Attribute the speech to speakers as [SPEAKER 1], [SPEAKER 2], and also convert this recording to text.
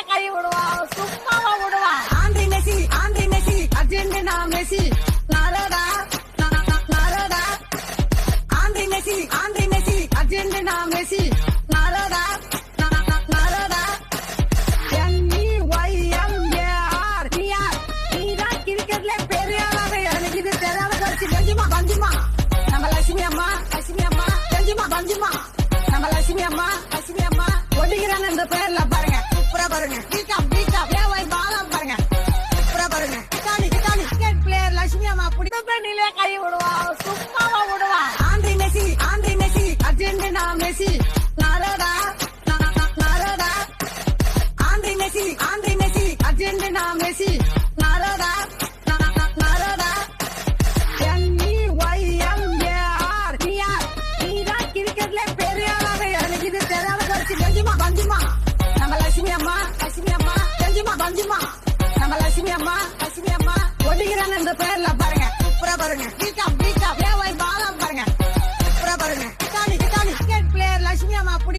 [SPEAKER 1] கை விடுவான், சும்மாவா விடுவான். ஆண்டி மெஸ்ஸி, அர்ஜென்டினா மெஸ்ஸி, நாரடா நாரடா. ஆண்டி மெஸ்ஸி, அர்ஜென்டினா மெஸ்ஸி, நாரடா நாரடா. NEYMAR, நீதான் கிரிக்கெட்ல பெரிய ஆளாவே. எனக்கு இது தெரியாத போச்சு. பஞ்சுமா நம்ம லட்சுமி அம்மா, பஞ்சுமா நம்ம லட்சுமி அம்மா ஒடிக்கிறாங்க இந்த பேர்ல பாருங்க. சூப்பரா பாருங்க. ஏவாய் பாலா பாருங்க. சூப்பரா பாருங்க. கிரிக்கெட் பிளேயர் லட்சுமி அம்மா பிடிச்ச பெண்ணிலே கை விடுவான், சும்மாவா விடுவான். ஆண்டி மெஸ்ஸி, அர்ஜென்டினா மெஸ்ஸி, நாரடா நாரடா. ஆண்டி மெஸ்ஸி, அர்ஜென்டினா மெஸ்ஸி, நாரடா நாரடா. NEYMAR, நீதான் கிரிக்கெட்ல பெரிய ஆளாவே. எனக்கு இது தெரியாத போச்சு. பஞ்சுமா நம்ம லட்சுமி அம்மா, பஞ்சுமா நம்ம லட்சுமி அம்மா ஒடிக்கிறாங்க இந்த பேர்ல பாருங்க. சூப்பரா பாருங்க.